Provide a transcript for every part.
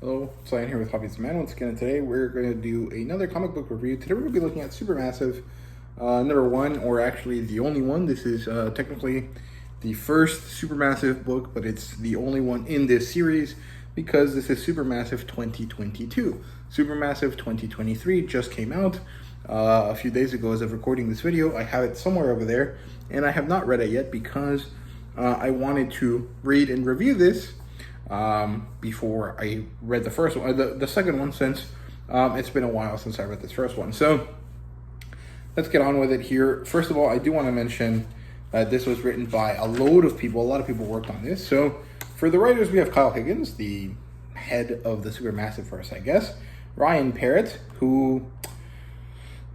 Hello, Ryan here with HobbiesofaMan once again, and today we're going to do another comic book review. Today we're going to be looking at Supermassive, number one, or actually the only one. This is technically the first Supermassive book, but it's the only one in this series because this is Supermassive 2022. Supermassive 2023 just came out a few days ago as of recording this video. I have it somewhere over there, and I have not read it yet because I wanted to read and review this before I read the first one, the second one, since it's been a while since I read this first one. So let's get on with it here. First of all, I do want to mention that this was written by a lot of people worked on this. So for the writers, we have Kyle Higgins, the head of the Supermassive, I guess. Ryan Parrott, who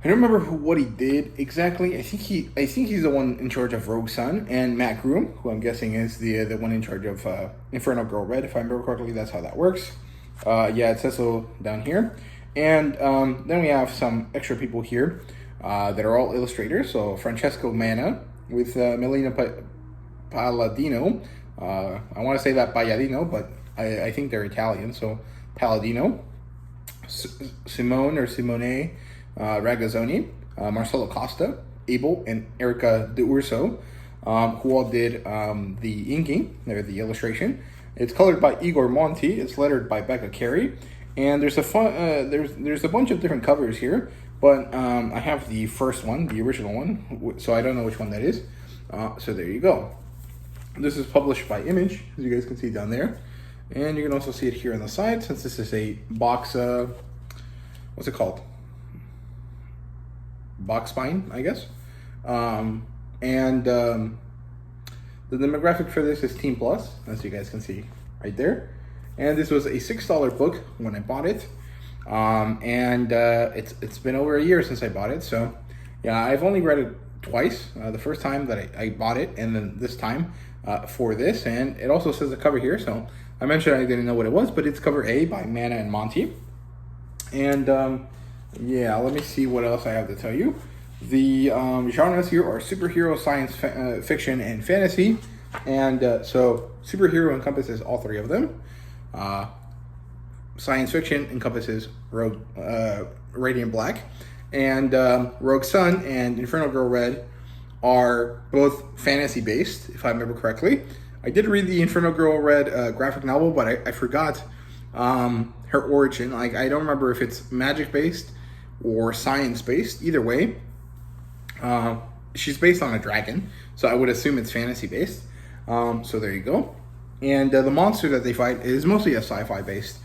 I don't remember what he did exactly. I think he's the one in charge of Rogue Sun, and Matt Groom, who I'm guessing is the one in charge of Inferno Girl Red, if I remember correctly. That's how that works. Yeah, it says so down here. And then we have some extra people here that are all illustrators. So Francesco Manna with Melina Palladino. I want to say that Palladino, but I think they're Italian, so Palladino. Simone Ragazzoni, Marcelo Costa, Abel, and Erica D'Urso, who all did the inking, or the illustration. It's colored by Igor Monti. It's lettered by Becca Carey, and there's a there's a bunch of different covers here, but I have the first one, the original one, so I don't know which one that is. So there you go. This is published by Image, as you guys can see down there, and you can also see it here on the side, since this is a box. What's it called? Box spine, I guess. The demographic for this is Teen Plus, as you guys can see right there. And this was a $6 book when I bought it. It's been over a year since I bought it. So yeah, I've only read it twice. The first time that I bought it, and then this time for this. And it also says the cover here. So I mentioned I didn't know what it was, but it's cover A by Manna and Monty. And yeah, let me see what else I have to tell you. The genres here are superhero, science fiction, and fantasy. And so superhero encompasses all three of them. Science fiction encompasses Radiant Black. And Rogue Sun and Inferno Girl Red are both fantasy based, if I remember correctly. I did read the Inferno Girl Red graphic novel, but I forgot her origin. Like, I don't remember if it's magic based or science based. Either way, she's based on a dragon, so I would assume it's fantasy based. So there you go. And the monster that they fight is mostly a sci-fi based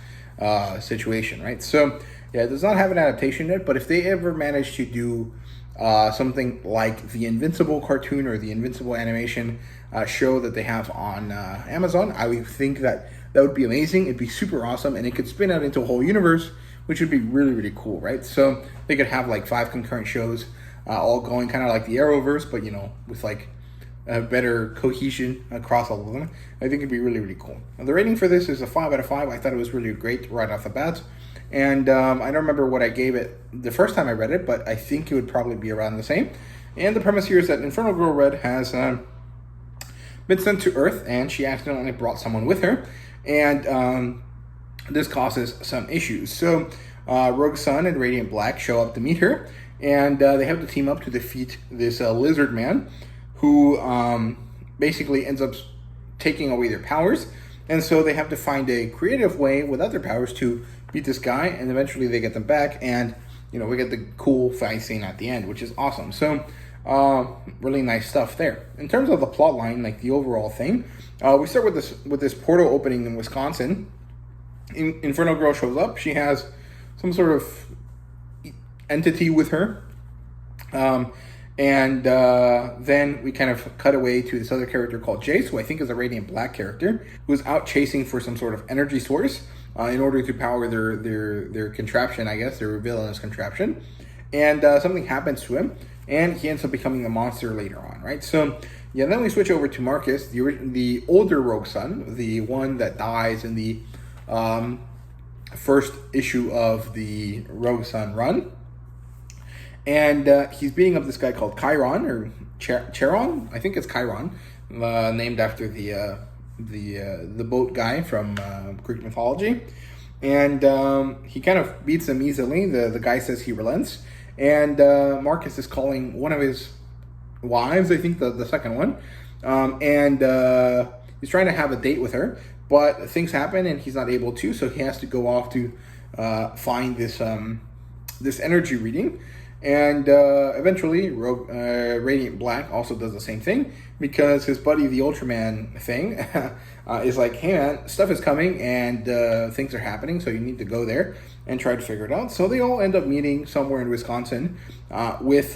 situation, right? So yeah, it does not have an adaptation yet, but if they ever manage to do something like the Invincible cartoon or the Invincible animation show that they have on Amazon, I would think that would be amazing. It'd be super awesome, and it could spin out into a whole universe, which would be really, really cool, right? So they could have like 5 concurrent shows all going, kind of like the Arrowverse, but with like a better cohesion across all of them. I think it'd be really, really cool. Now, the rating for this is a 5 out of 5. I thought it was really great right off the bat. And I don't remember what I gave it the first time I read it, but I think it would probably be around the same. And the premise here is that Inferno Girl Red has been sent to Earth, and she accidentally brought someone with her. And this causes some issues. So Rogue Sun and Radiant Black show up to meet her, and they have to team up to defeat this lizard man who basically ends up taking away their powers. And so they have to find a creative way without their powers to beat this guy, and eventually they get them back, and we get the cool fight scene at the end, which is awesome. So really nice stuff there. In terms of the plot line, like the overall thing, we start with this portal opening in Wisconsin. Inferno Girl shows up. She has some sort of entity with her. Then we kind of cut away to this other character called Jace, who I think is a Radiant Black character, who's out chasing for some sort of energy source in order to power their contraption, I guess, their villainous contraption. And something happens to him, and he ends up becoming a monster later on, right? So yeah, then we switch over to Marcus, the older Rogue Sun, the one that dies in the first issue of the Rogue Sun run. And he's beating up this guy called Chiron, or Charon, I think it's Chiron, named after the boat guy from Greek mythology. and he kind of beats him easily. The guy says he relents, and Marcus is calling one of his wives, I think the second one, and he's trying to have a date with her, but things happen and he's not able to, so he has to go off to find this energy reading. And eventually, Radiant Black also does the same thing, because his buddy, the Ultraman thing, is like, hey man, stuff is coming and things are happening, so you need to go there and try to figure it out. So they all end up meeting somewhere in Wisconsin with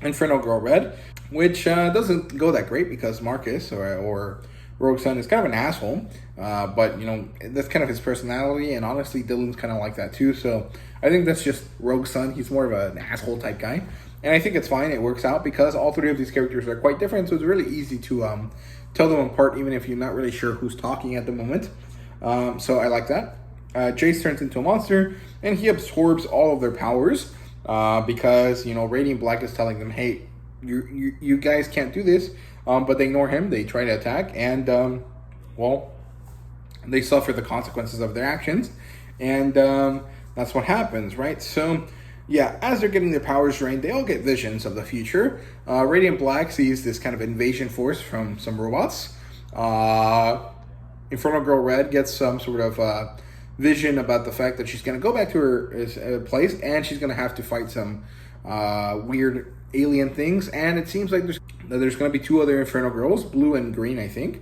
Inferno Girl Red, which doesn't go that great because Marcus, or Rogue Sun, is kind of an asshole, but, you know, that's kind of his personality, and honestly, Dylan's kind of like that too, so I think that's just Rogue Sun. He's more of an asshole type guy, and I think it's fine. It works out because all three of these characters are quite different, so it's really easy to tell them apart, even if you're not really sure who's talking at the moment. So I like that. Jace turns into a monster, and he absorbs all of their powers because, you know, Radiant Black is telling them, hey, you guys can't do this, but they ignore him. They try to attack, and well, they suffer the consequences of their actions, and that's what happens, right? So yeah, as they're getting their powers drained, they all get visions of the future. Radiant Black sees this kind of invasion force from some robots. Inferno Girl Red gets some sort of vision about the fact that she's going to go back to her place, and she's going to have to fight some weird alien things. And it seems like there's going to be two other Inferno Girls, blue and green, I think,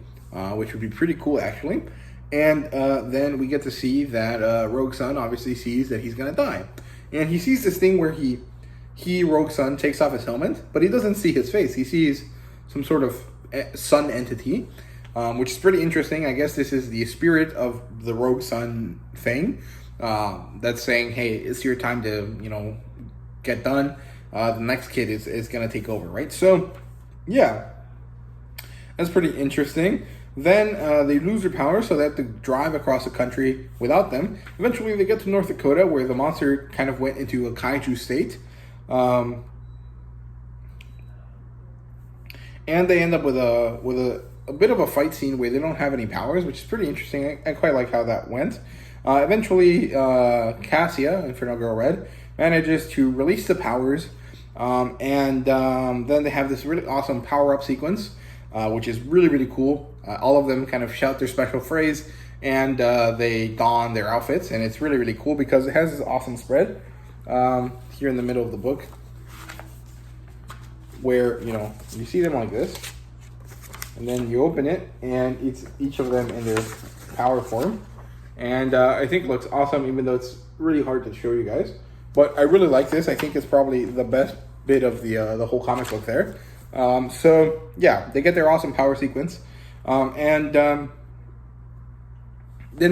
which would be pretty cool, actually. And then we get to see that Rogue Sun obviously sees that he's going to die. And he sees this thing where Rogue Sun, takes off his helmet, but he doesn't see his face. He sees some sort of sun entity, which is pretty interesting. I guess this is the spirit of the Rogue Sun thing that's saying, hey, it's your time to, you know, get done. The next kid is going to take over, right? So, yeah, that's pretty interesting. Then they lose their power, so they have to drive across the country without them. Eventually, they get to North Dakota, where the monster kind of went into a kaiju state. And they end up with a bit of a fight scene where they don't have any powers, which is pretty interesting. I quite like how that went. Eventually, Cassia, Inferno Girl Red, manages to release the powers. And then they have this really awesome power-up sequence, which is really, really cool. All of them kind of shout their special phrase, and they don their outfits, and it's really, really cool because it has this awesome spread here in the middle of the book, where, you know, you see them like this, and then you open it, and it's each of them in their power form, and I think it looks awesome, even though it's really hard to show you guys. But I really like this. I think it's probably the best bit of the whole comic book there. So yeah, they get their awesome power sequence. And then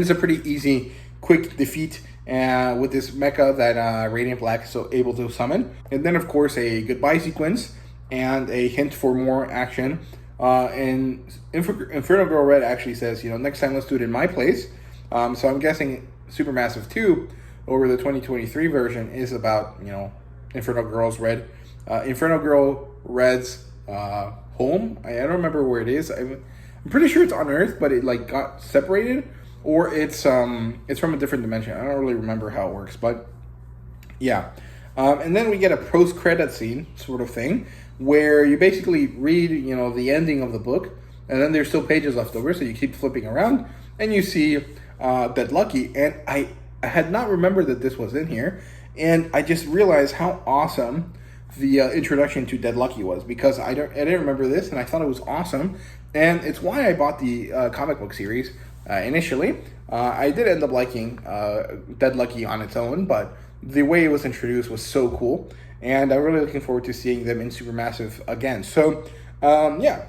it's a pretty easy, quick defeat with this mecha that Radiant Black is so able to summon. And then, of course, a goodbye sequence and a hint for more action. And Inferno Girl Red actually says, you know, next time let's do it in my place. So I'm guessing Supermassive 2, over the 2023 version, is about, you know, Inferno Girl Red's home. I don't remember where it is. I'm pretty sure it's on Earth, but it like got separated, or it's from a different dimension. I don't really remember how it works, but yeah. And then we get a post-credit scene sort of thing where you basically read, you know, the ending of the book, and then there's still pages left over, so you keep flipping around, and you see Dead Lucky. And I had not remembered that this was in here, and I just realized how awesome the introduction to Dead Lucky was, because I didn't remember this, and I thought it was awesome, and it's why I bought the comic book series initially. I did end up liking Dead Lucky on its own, but the way it was introduced was so cool, and I'm really looking forward to seeing them in Supermassive again. So yeah,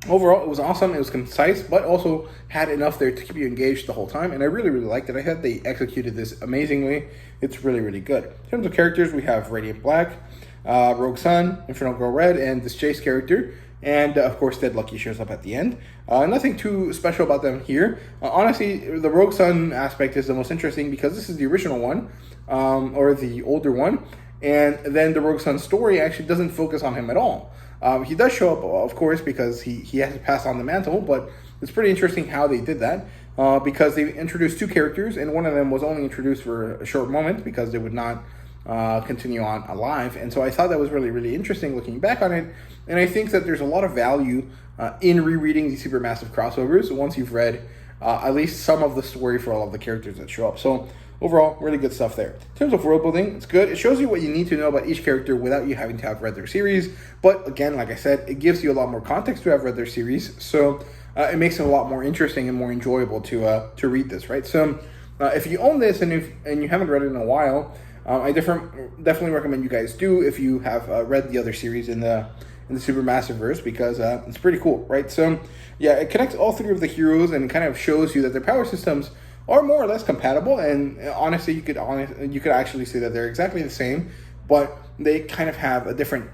overall it was awesome. It was concise, but also had enough there to keep you engaged the whole time, and I really, really liked it. I thought they executed this amazingly. It's really, really good. In terms of characters, we have Radiant Black, Rogue Sun, Inferno Girl Red, and this Chase character, and of course Dead Lucky shows up at the end. Nothing too special about them here. Honestly, the Rogue Sun aspect is the most interesting because this is the original one, or the older one, and then the Rogue Sun story actually doesn't focus on him at all. He does show up, of course, because he has to pass on the mantle, but it's pretty interesting how they did that. because they introduced 2 characters, and one of them was only introduced for a short moment because they would not continue on alive. And so I thought that was really, really interesting looking back on it. And I think that there's a lot of value in rereading these Supermassive crossovers once you've read at least some of the story for all of the characters that show up. So overall, really good stuff there. In terms of world building, it's good. It shows you what you need to know about each character without you having to have read their series. But again, like I said, it gives you a lot more context to have read their series. So it makes it a lot more interesting and more enjoyable to read this, right? So if you own this and you haven't read it in a while, I definitely recommend you guys do if you have read the other series in the Supermassive verse, because it's pretty cool, right? So yeah, it connects all 3 of the heroes and kind of shows you that their power systems are more or less compatible. And honestly, you could actually say that they're exactly the same, but they kind of have a different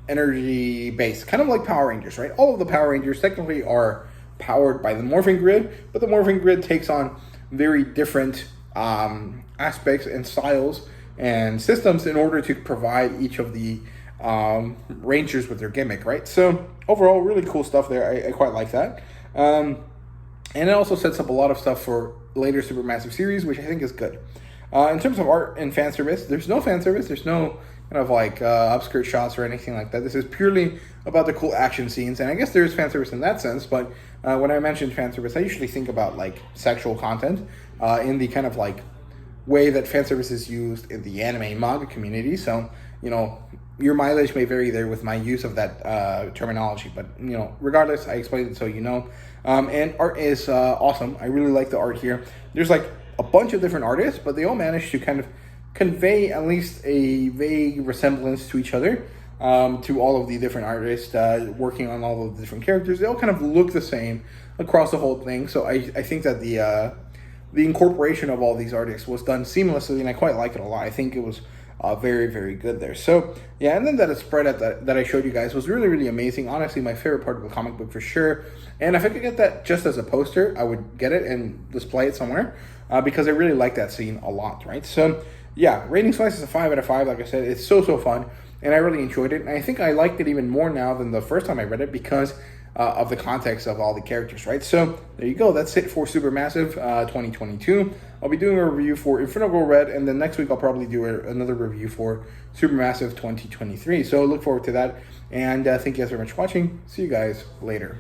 energy base, kind of like Power Rangers, right? All of the Power Rangers technically are powered by the morphing grid, but the morphing grid takes on very different aspects and styles and systems in order to provide each of the Rangers with their gimmick, right? So overall, really cool stuff there. I quite like that. And it also sets up a lot of stuff for later Supermassive series, which I think is good. In terms of art and fan service, there's no fan service. There's no kind of like upskirt shots or anything like that. This is purely about the cool action scenes. And I guess there's fan service in that sense, but when I mention fan service, I usually think about like sexual content in the kind of like way that fan service is used in the anime and manga community. So, you know, your mileage may vary there with my use of that terminology, but you know, regardless, I explained it so you know. And art is awesome. I really like the art here. There's like a bunch of different artists, but they all manage to kind of convey at least a vague resemblance to each other, to all of the different artists working on all of the different characters. They all kind of look the same across the whole thing. So I think that the incorporation of all these artists was done seamlessly, and I quite like it a lot. I think it was very, very good there. So yeah, and then that spread that I showed you guys was really, really amazing. Honestly, my favorite part of the comic book for sure. And if I could get that just as a poster, I would get it and display it somewhere, because I really like that scene a lot, right? So yeah, rating Slice is a 5 out of 5. Like I said, it's so fun, and I really enjoyed it. And I think I liked it even more now than the first time I read it because of the context of all the characters, right? So there you go. That's it for Supermassive 2022. I'll be doing a review for Inferno Girl Red, and then next week I'll probably do another review for Supermassive 2023. So look forward to that, and thank you guys very much for watching. See you guys later.